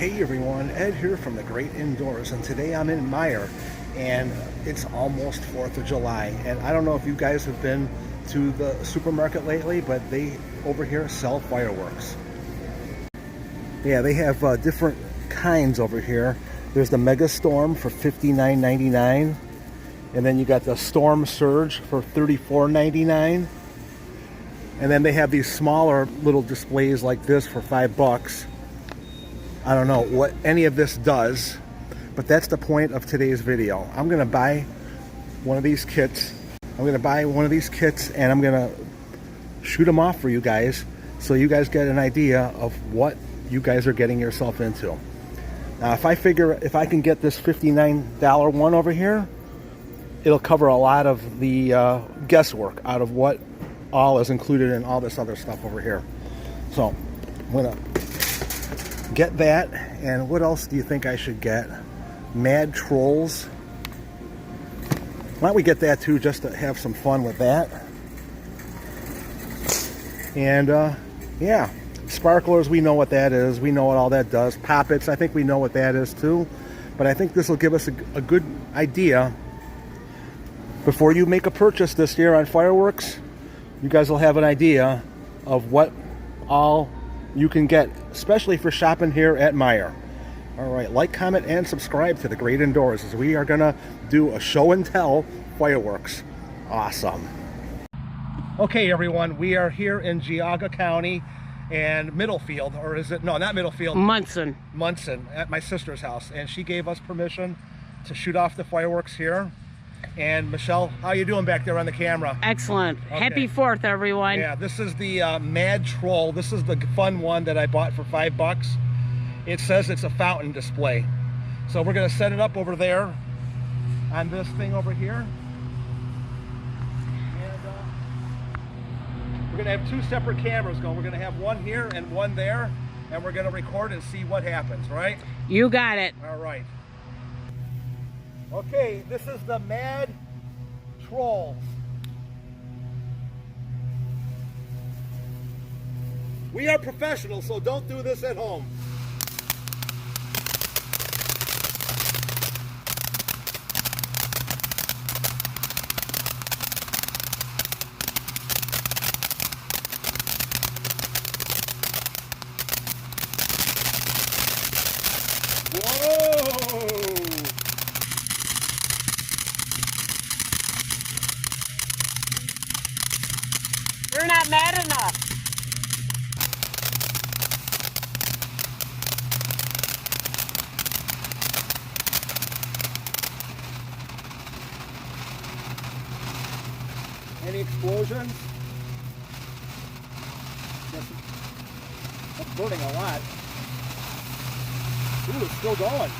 Hey everyone, Ed here from the Great Indoors, and today I'm in Meijer, and it's almost 4th of July, and I don't know if you guys have been to the supermarket lately, but they over here sell fireworks. Yeah, they have different kinds over here. There's the Mega Storm for $59.99, and then you got the Storm Surge for $34.99, and then they have these smaller little displays like this for $5. I don't know what any of this does, but that's the point of today's video. I'm gonna buy one of these kits. and I'm gonna shoot them off for you guys so you guys get an idea of what you guys are getting yourself into. Now, if I figure if I can get this $59 one over here, it'll cover a lot of the guesswork out of what all is included in all this other stuff over here. So I'm gonna get that. And what else do you think I should get? Mad Trolls. Why don't we get that too, just to have some fun with that. And yeah, sparklers, we know what that is. We know what all that does. Poppets, I think we know what that is too. But I think this will give us a good idea. Before you make a purchase this year on fireworks, you guys will have an idea of what all you can get, especially for shopping here at Meijer. All right, like, comment, and subscribe to the Great Indoors, as we are gonna do a show and tell fireworks. Awesome. Okay, everyone, we are here in Geauga County and Middlefield, or is it? No, not Middlefield. Munson, at my sister's house, and she gave us permission to shoot off the fireworks here. And Michelle, how you doing back there on the camera? excellent. Okay. Happy 4th, everyone. Yeah, this is the Mad Troll. This is the fun one that I bought for $5. It says it's a fountain display. So we're gonna set it up over there on this thing over here. And we're gonna have two separate cameras going. We're gonna have one here and one there, and we're gonna record and see what happens, right? You got it. All right. Okay, this is the Mad Trolls. We are professionals, so don't do this at home. Whoa! We're not mad enough. Any explosions? That's burning a lot. Ooh, it's still going.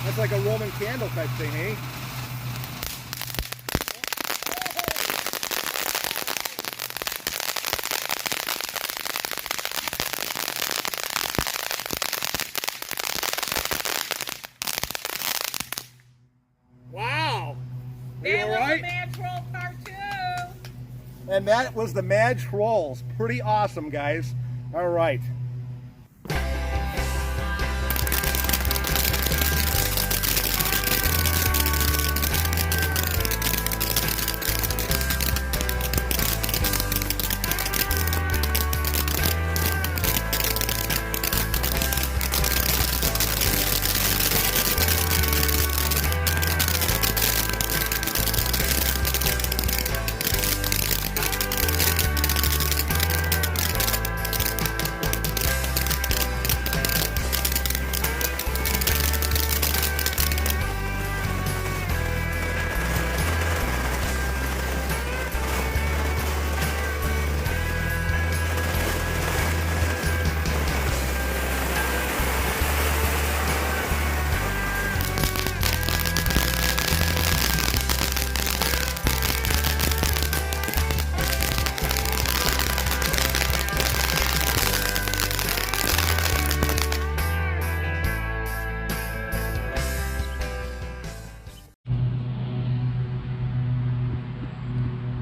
That's like a Roman candle type thing, eh? Wow! That was right? a Mad Troll part 2. And that was the Mad Trolls. Pretty awesome, guys. All right.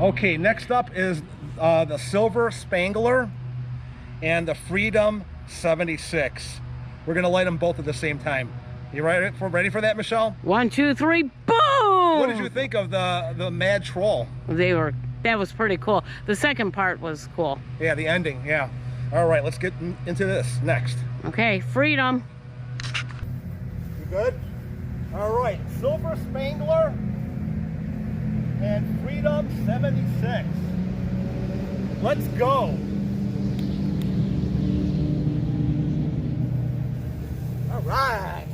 Okay, next up is the Silver Spangler and the Freedom 76. We're gonna light them both at the same time. You ready for that, Michelle? 1, 2, 3, boom! What did you think of the Mad Troll? That was pretty cool. The second part was cool. Yeah, the ending, yeah. All right, let's get into this next. Okay, freedom. You good? All right, Silver Spangler and Freedom 76. Let's go. All right.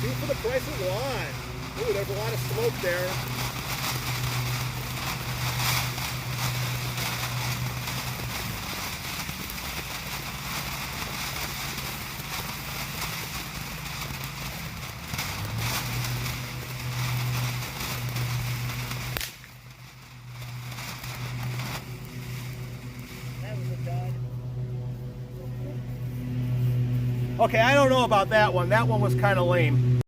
Two for the price of one. Ooh, there's a lot of smoke there. Okay, I don't know about that one. That one was kind of lame.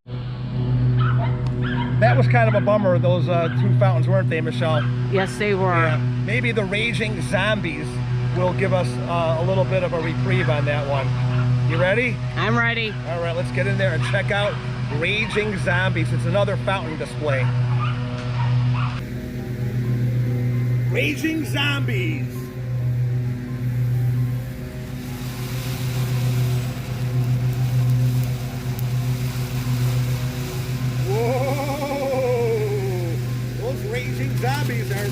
That was kind of a bummer, those two fountains, weren't they, Michelle? Yes, they were. Yeah. Maybe the Raging Zombies will give us a little bit of a reprieve on that one. You ready? I'm ready. All right, let's get in there and check out Raging Zombies. It's another fountain display. Raging Zombies. Zombies are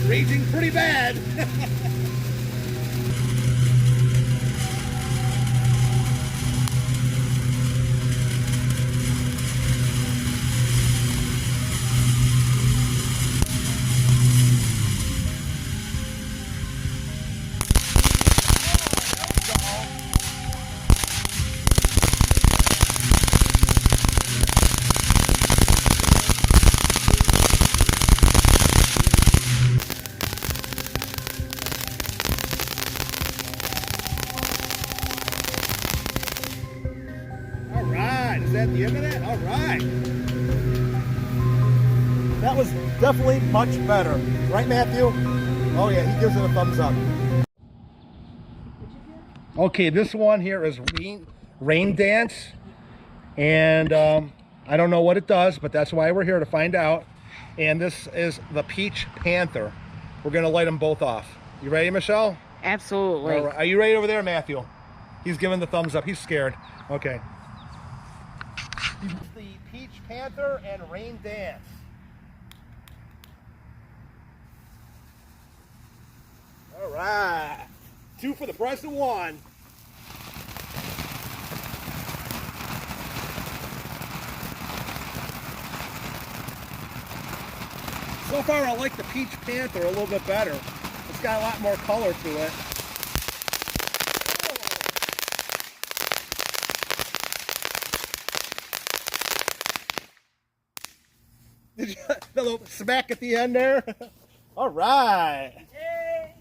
raging pretty bad. Is that the end of that? All right. That was definitely much better. Right, Matthew? Oh, yeah, he gives it a thumbs up. Okay, this one here is Rain Dance. And I don't know what it does, but that's why we're here to find out. And this is the Peach Panther. We're going to light them both off. You ready, Michelle? Absolutely. All right. Are you ready over there, Matthew? He's giving the thumbs up. He's scared. Okay. The Peach Panther and Rain Dance. All right. Two for the price of one. So far, I like the Peach Panther a little bit better. It's got a lot more color to it. Did you a little smack at the end there? All right. Yay.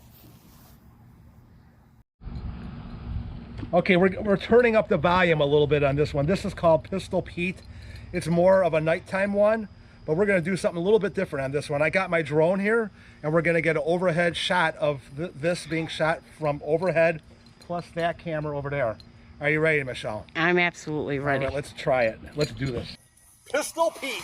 Okay, we're turning up the volume a little bit on this one. This is called Pistol Pete. It's more of a nighttime one, but we're going to do something a little bit different on this one. I got my drone here, and we're going to get an overhead shot of this being shot from overhead, plus that camera over there. Are you ready, Michelle? I'm absolutely ready. All right, let's try it. Let's do this. Pistol Pete.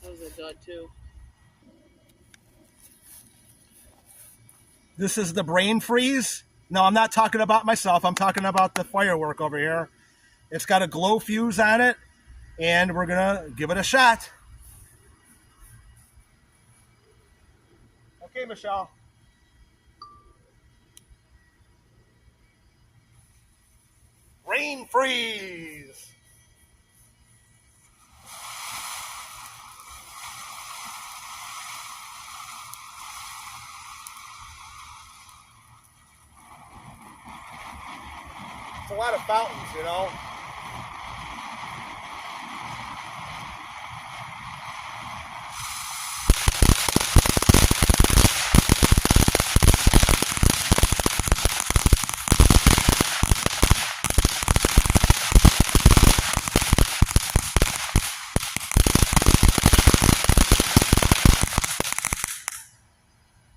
That was a dud too. This is the brain freeze. No, I'm not talking about myself. I'm talking about the firework over here. It's got a glow fuse on it, and we're gonna give it a shot. Okay, Michelle. Brain freeze! It's a lot of fountains, you know.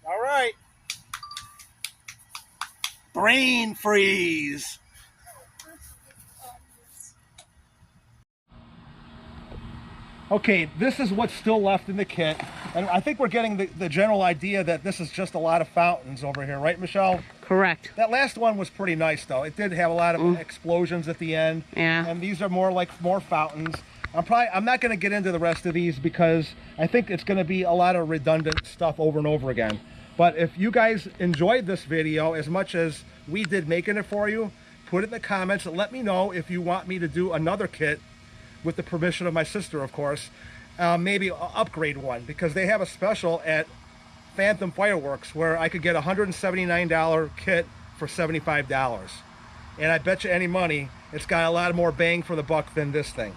All right. Brain freeze. Okay, this is what's still left in the kit. And I think we're getting the general idea that this is just a lot of fountains over here, right, Michelle? Correct. That last one was pretty nice, though. It did have a lot of explosions at the end. Yeah. And these are more fountains. I'm not going to get into the rest of these because I think it's going to be a lot of redundant stuff over and over again. But if you guys enjoyed this video as much as we did making it for you, put it in the comments and let me know if you want me to do another kit, with the permission of my sister, of course. Maybe an upgrade one, because they have a special at Phantom Fireworks where I could get a $179 kit for $75. And I bet you any money it's got a lot more bang for the buck than this thing.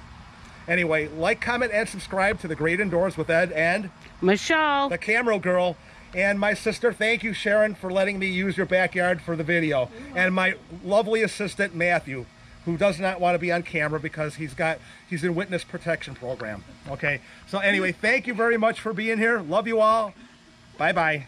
Anyway, like, comment, and subscribe to The Great Indoors with Ed and Michelle, the camera girl, and my sister. Thank you, Sharon, for letting me use your backyard for the video. And my lovely assistant, Matthew, who does not want to be on camera because he's in witness protection program. Okay, so anyway, thank you very much for being here. Love you all. Bye-bye.